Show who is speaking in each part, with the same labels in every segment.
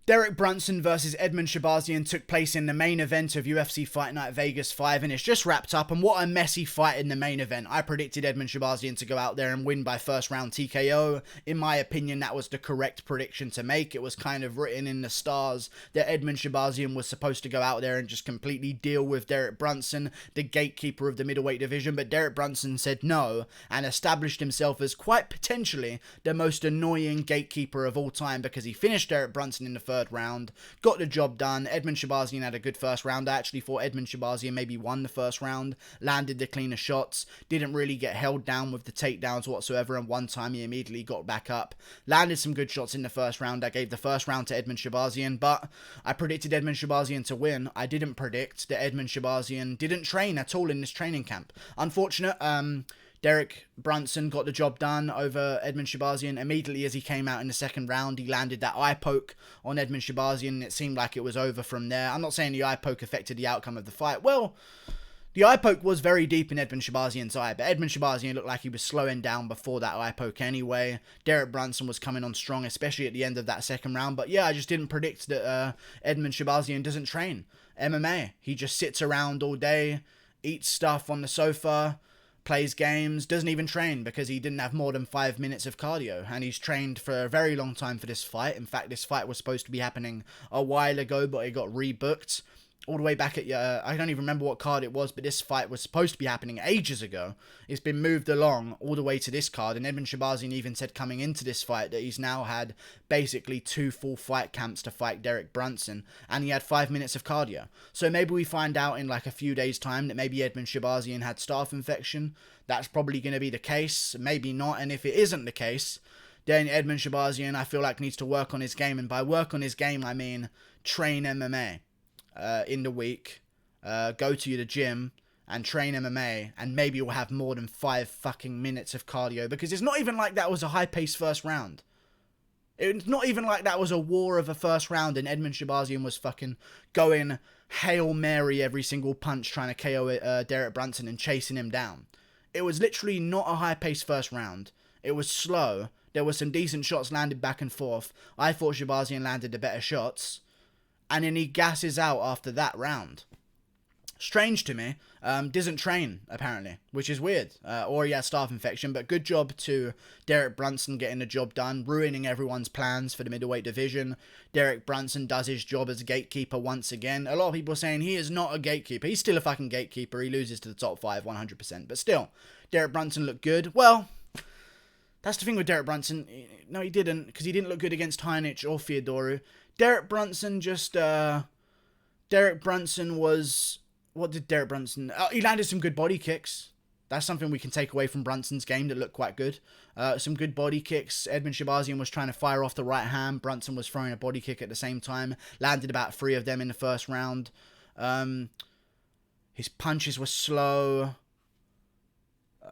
Speaker 1: Derek Brunson versus Edmen Shahbazyan took place in the main event of UFC Fight Night Vegas 5, and it's just wrapped up, and what a messy fight in the main event. I predicted Edmen Shahbazyan to go out there and win by first round TKO. In my opinion, that was the correct prediction to make. It was kind of written in the stars that Edmen Shahbazyan was supposed to go out there and just completely deal with Derek Brunson, the gatekeeper of the middleweight division, but Derek Brunson said no, and established himself as quite potentially the most annoying gatekeeper of all time, because he finished Derek Brunson in the first round, got the job done. Edmen Shahbazyan had a good first round. I actually thought Edmen Shahbazyan maybe won the first round, landed the cleaner shots, didn't really get held down with the takedowns whatsoever, and one time he immediately got back up, landed some good shots in the first round. I gave the first round to Edmen Shahbazyan, but I predicted Edmen Shahbazyan to win. I didn't predict that Edmen Shahbazyan didn't train at all in this training camp. Unfortunate, Derek Brunson got the job done over Edmen Shahbazyan. Immediately as he came out in the second round, he landed that eye poke on Edmen Shahbazyan, and it seemed like it was over from there. I'm not saying the eye poke affected the outcome of the fight. Well, the eye poke was very deep in Edmen Shahbazyan's eye, but Edmen Shahbazyan looked like he was slowing down before that eye poke anyway. Derek Brunson was coming on strong, especially at the end of that second round. But yeah, I just didn't predict that Edmen Shahbazyan doesn't train MMA. He just sits around all day, eats stuff on the sofa, plays games, doesn't even train because he didn't have more than 5 minutes of cardio, and he's trained for a very long time for this fight. In fact, this fight was supposed to be happening a while ago, but it got rebooked all the way back at, I don't even remember what card it was, but this fight was supposed to be happening ages ago. It's been moved along all the way to this card, and Edmen Shahbazyan even said coming into this fight that he's now had basically 2 full fight camps to fight Derek Brunson, and he had 5 minutes of cardio. So maybe we find out in like a few days' time that maybe Edmen Shahbazyan had staph infection. That's probably going to be the case, maybe not, and if it isn't the case, then Edmen Shahbazyan, I feel like, needs to work on his game, and by work on his game, I mean train MMA. In the week, go to the gym and train MMA, and maybe you'll have more than 5 fucking minutes of cardio, because it's not even like that was a high-paced first round. It's not even like that was a war of a first round and Edmen Shahbazyan was fucking going Hail Mary every single punch trying to KO Derek Brunson and chasing him down. It was literally not a high-paced first round. It was slow. There were some decent shots landed back and forth. I thought Shahbazyan landed the better shots, and then he gasses out after that round. Strange to me. Doesn't train, apparently, which is weird. Or he has staph infection, but good job to Derek Brunson getting the job done, ruining everyone's plans for the middleweight division. Derek Brunson does his job as a gatekeeper once again. A lot of people are saying he is not a gatekeeper. He's still a fucking gatekeeper. He loses to the top 5 100%. But still, Derek Brunson looked good. Well, that's the thing with Derek Brunson. No, he didn't, because he didn't look good against Heinich or Theodorou. Derek Brunson just, Derek Brunson was, what did Derek Brunson, he landed some good body kicks. That's something we can take away from Brunson's game that looked quite good. Some good body kicks. Edmen Shahbazyan was trying to fire off the right hand. Brunson was throwing a body kick at the same time. Landed about 3 of them in the first round. His punches were slow.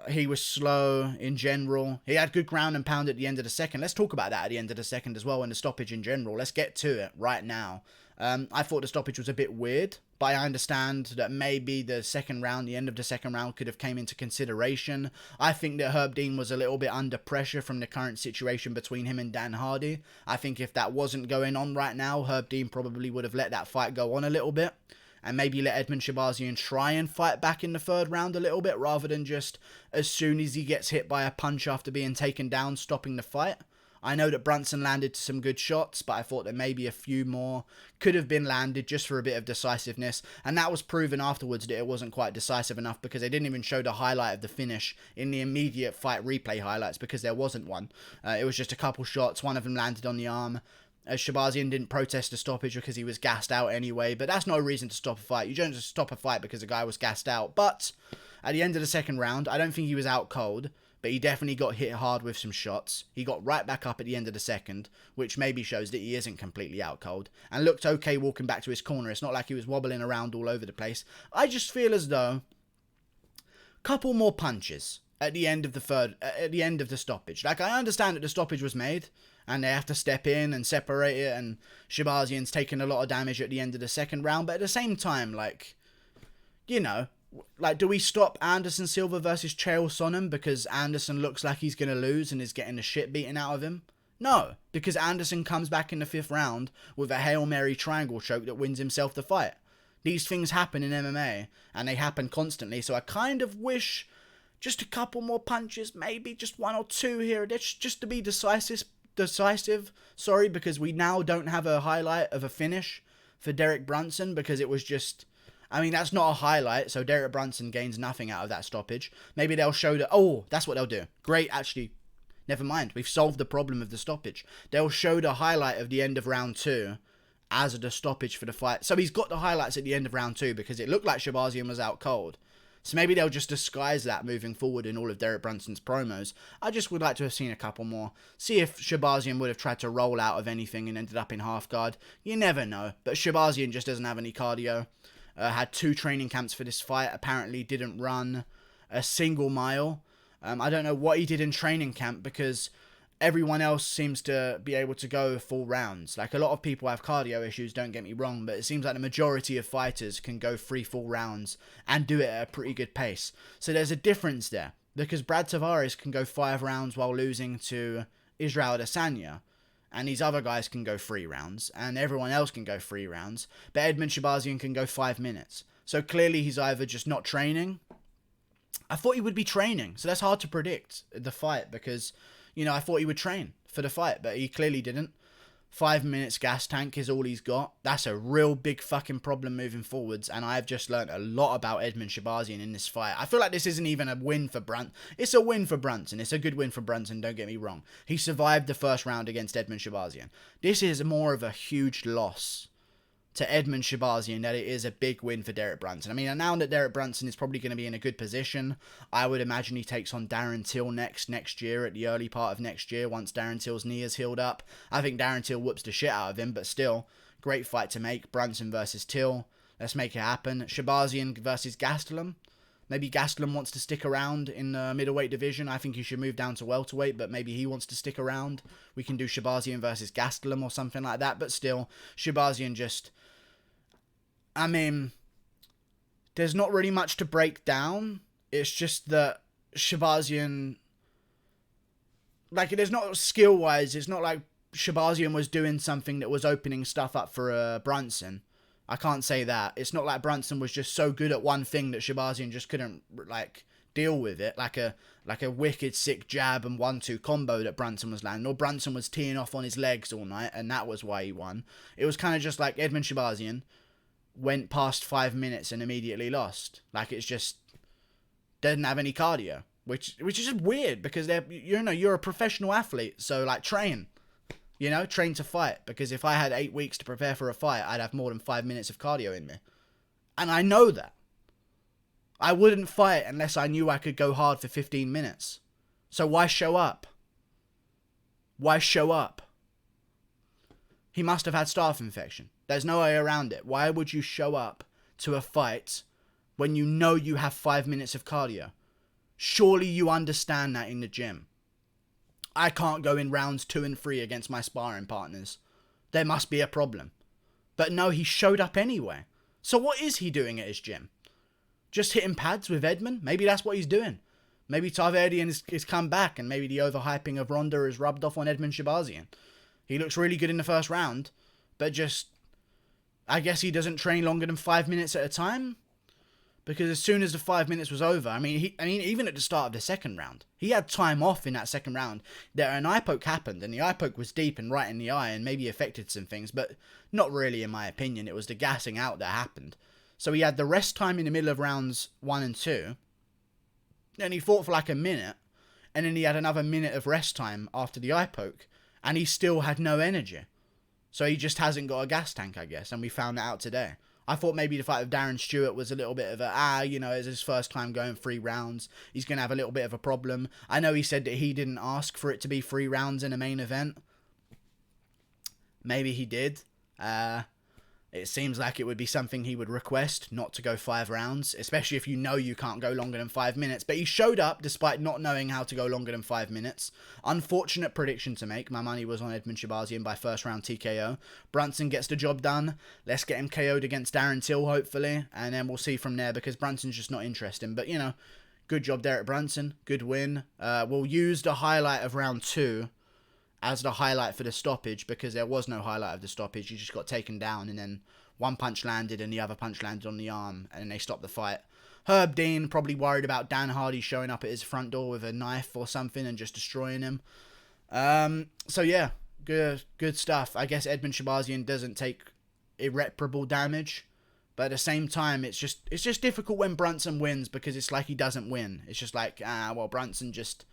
Speaker 1: He was slow in general. He had good ground and pound at the end of the second. Let's talk about that at the end of the second as well, and the stoppage in general. Let's get to it right now. I thought the stoppage was a bit weird, but I understand that maybe the second round, the end of the second round, could have came into consideration. I think that Herb Dean was a little bit under pressure from the current situation between him and Dan Hardy. I think if that wasn't going on right now, Herb Dean probably would have let that fight go on a little bit, and maybe let Edmen Shahbazyan try and fight back in the third round a little bit, rather than just as soon as he gets hit by a punch after being taken down, stopping the fight. I know that Brunson landed some good shots, but I thought that maybe a few more could have been landed just for a bit of decisiveness, and that was proven afterwards that it wasn't quite decisive enough, because they didn't even show the highlight of the finish in the immediate fight replay highlights, because there wasn't one. It was just a couple shots, one of them landed on the arm. Shahbazyan didn't protest the stoppage because he was gassed out anyway, but that's no reason to stop a fight. You don't just stop a fight because a guy was gassed out. But at the end of the second round, I don't think he was out cold, but he definitely got hit hard with some shots. He got right back up at the end of the second, which maybe shows that he isn't completely out cold, and looked okay walking back to his corner. It's not like he was wobbling around all over the place. I just feel as though a couple more punches at the end of the stoppage. Like, I understand that the stoppage was made, and they have to step in and separate it, and Shahbazyan's taken a lot of damage at the end of the second round, but at the same time, like, you know, like, do we stop Anderson Silva versus Chael Sonnen because Anderson looks like he's going to lose and is getting the shit beaten out of him? No, because Anderson comes back in the 5th round with a Hail Mary triangle choke that wins himself the fight. These things happen in MMA, and they happen constantly, so I kind of wish just a couple more punches, maybe just 1 or 2 here, just to be decisive, because we now don't have a highlight of a finish for Derek Brunson, because it was just, I mean, that's not a highlight, so Derek Brunson gains nothing out of that stoppage. Maybe they'll show that, oh, that's what they'll do. Great, actually, never mind, we've solved the problem of the stoppage. They'll show the highlight of the end of round 2 as the stoppage for the fight. So he's got the highlights at the end of round 2 because it looked like Shahbazyan was out cold. So maybe they'll just disguise that moving forward in all of Derek Brunson's promos. I just would like to have seen a couple more. See if Shahbazyan would have tried to roll out of anything and ended up in half guard. You never know. But Shahbazyan just doesn't have any cardio. Had 2 training camps for this fight. Apparently didn't run a single mile. I don't know what he did in training camp, because everyone else seems to be able to go full rounds. Like, a lot of people have cardio issues, don't get me wrong, but it seems like the majority of fighters can go 3 full rounds and do it at a pretty good pace. So there's a difference there, because Brad Tavares can go 5 rounds while losing to Israel Adesanya, and these other guys can go 3 rounds, and everyone else can go 3 rounds, but Edmen Shahbazyan can go 5 minutes. So clearly he's either just not training. I thought he would be training, so that's hard to predict the fight, because, you know, I thought he would train for the fight, but he clearly didn't. 5 minutes gas tank is all he's got. That's a real big fucking problem moving forwards, and I've just learned a lot about Edmen Shahbazyan in this fight. I feel like this isn't even a win for Brunson. It's a win for Brunson. It's a good win for Brunson, don't get me wrong. He survived the first round against Edmen Shahbazyan. This is more of a huge loss to Edmen Shahbazyan that it is a big win for Derek Brunson. I mean, now that Derek Brunson is probably going to be in a good position, I would imagine he takes on Darren Till next year, at the early part of next year, once Darren Till's knee is healed up. I think Darren Till whoops the shit out of him, but still, great fight to make. Brunson versus Till. Let's make it happen. Shahbazyan versus Gastelum. Maybe Gastelum wants to stick around in the middleweight division. I think he should move down to welterweight, but maybe he wants to stick around. We can do Shahbazyan versus Gastelum or something like that, but still, Shahbazyan just, I mean, there's not really much to break down. It's just that Shahbazyan, like, there's not skill-wise, it's not like Shahbazyan was doing something that was opening stuff up for Brunson. I can't say that. It's not like Brunson was just so good at one thing that Shahbazyan just couldn't, like, deal with it. Like a wicked sick jab and 1-2 combo that Brunson was landing. Or Brunson was teeing off on his legs all night, and that was why he won. It was kind of just like Edmen Shahbazyan went past 5 minutes and immediately lost. Like, it's just didn't have any cardio, which is just weird, because you're a professional athlete, so, like, train to fight, because if I had 8 weeks to prepare for a fight, I'd have more than 5 minutes of cardio in me, and I know that. I wouldn't fight unless I knew I could go hard for 15 minutes. So why show up? Why show up? He must have had staph infection. There's no way around it. Why would you show up to a fight when you know you have 5 minutes of cardio? Surely you understand that in the gym. I can't go in rounds 2 and 3 against my sparring partners. There must be a problem. But no, he showed up anyway. So what is he doing at his gym? Just hitting pads with Edmen? Maybe that's what he's doing. Maybe Tarverdian is come back, and maybe the overhyping of Ronda has rubbed off on Edmen Shahbazyan. He looks really good in the first round, but just, I guess he doesn't train longer than 5 minutes at a time, because as soon as the 5 minutes was over, I mean, even at the start of the second round, he had time off in that second round. There, an eye poke happened, and the eye poke was deep and right in the eye, and maybe affected some things, but not really, in my opinion. It was the gassing out that happened. So he had the rest time in the middle of rounds 1 and 2, then he fought for like a minute, and then he had another minute of rest time after the eye poke, and he still had no energy. So he just hasn't got a gas tank, I guess, and we found that out today. I thought maybe the fight with Darren Stewart was a little bit of it's his first time going 3 rounds. He's going to have a little bit of a problem. I know he said that he didn't ask for it to be 3 rounds in a main event. Maybe he did. It seems like it would be something he would request, not to go 5 rounds, especially if you know you can't go longer than 5 minutes. But he showed up despite not knowing how to go longer than 5 minutes. Unfortunate prediction to make. My money was on Edmen Shahbazyan by first round TKO. Brunson gets the job done. Let's get him KO'd against Darren Till, hopefully, and then we'll see from there, because Brunson's just not interesting. But, good job, Derek Brunson. Good win. We'll use the highlight of round 2 as the highlight for the stoppage, because there was no highlight of the stoppage. He just got taken down, and then one punch landed and the other punch landed on the arm, and then they stopped the fight. Herb Dean probably worried about Dan Hardy showing up at his front door with a knife or something and just destroying him. So yeah, good stuff. I guess Edmen Shahbazyan doesn't take irreparable damage, but at the same time, it's just difficult when Brunson wins, because it's like he doesn't win. It's just like, well, Brunson just...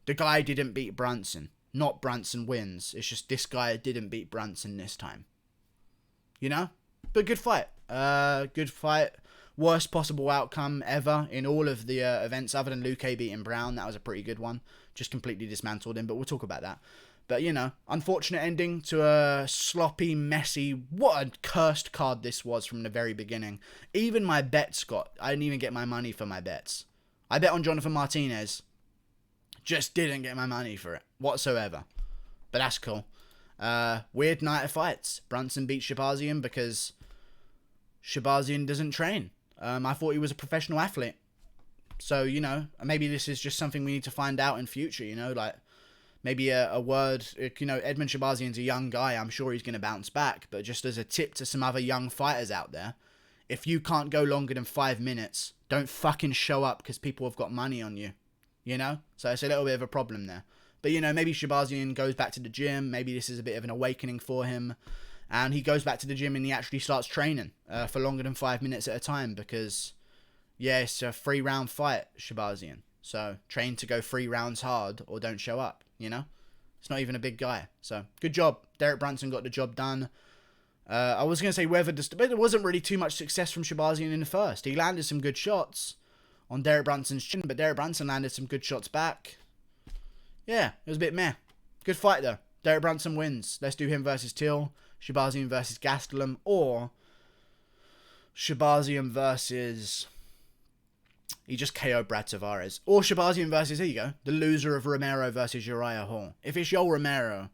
Speaker 1: The guy didn't beat Brunson. Not Brunson wins. It's just this guy didn't beat Brunson this time. You know? But good fight. Good fight. Worst possible outcome ever in all of the events, other than Luque beating Brown. That was a pretty good one. Just completely dismantled him, but we'll talk about that. But, you know, unfortunate ending to a sloppy, messy... What a cursed card this was from the very beginning. Even my bets I didn't even get my money for my bets. I bet on Jonathan Martinez. Just didn't get my money for it whatsoever. But that's cool. Weird night of fights. Brunson beat Shahbazyan because Shahbazyan doesn't train. I thought he was a professional athlete. So, you know, maybe this is just something we need to find out in future, you know, like maybe a word, you know, Edmen Shahbazyan's a young guy. I'm sure he's going to bounce back. But just as a tip to some other young fighters out there, if you can't go longer than 5 minutes, don't fucking show up because people have got money on you, you know? So it's a little bit of a problem there. But, you know, maybe Shahbazyan goes back to the gym. Maybe this is a bit of an awakening for him. And he goes back to the gym and he actually starts training for longer than 5 minutes at a time because, yeah, it's a 3-round fight, Shahbazyan. So train to go 3 rounds hard or don't show up, you know? It's not even a big guy. So good job. Derek Brunson got the job done. I was going to say but there wasn't really too much success from Shahbazyan in the first. He landed some good shots on Derek Brunson's chin, but Derek Brunson landed some good shots back. Yeah, it was a bit meh. Good fight, though. Derek Brunson wins. Let's do him versus Till. Shahbazyan versus Gastelum. Or Shahbazyan versus... He just KO'd Brad Tavares. Or Shahbazyan versus, here you go, the loser of Romero versus Uriah Hall. If it's Yoel Romero,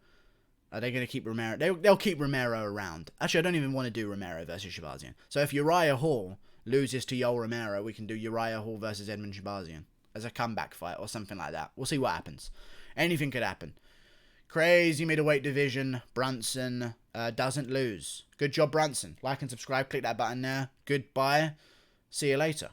Speaker 1: are they going to keep Romero? They'll keep Romero around. Actually, I don't even want to do Romero versus Shahbazyan. So if Uriah Hall loses to Yoel Romero, we can do Uriah Hall versus Edmen Shahbazyan as a comeback fight or something like that. We'll see what happens. Anything could happen. Crazy middleweight division. Brunson doesn't lose. Good job, Brunson. Like and subscribe. Click that button there. Goodbye. See you later.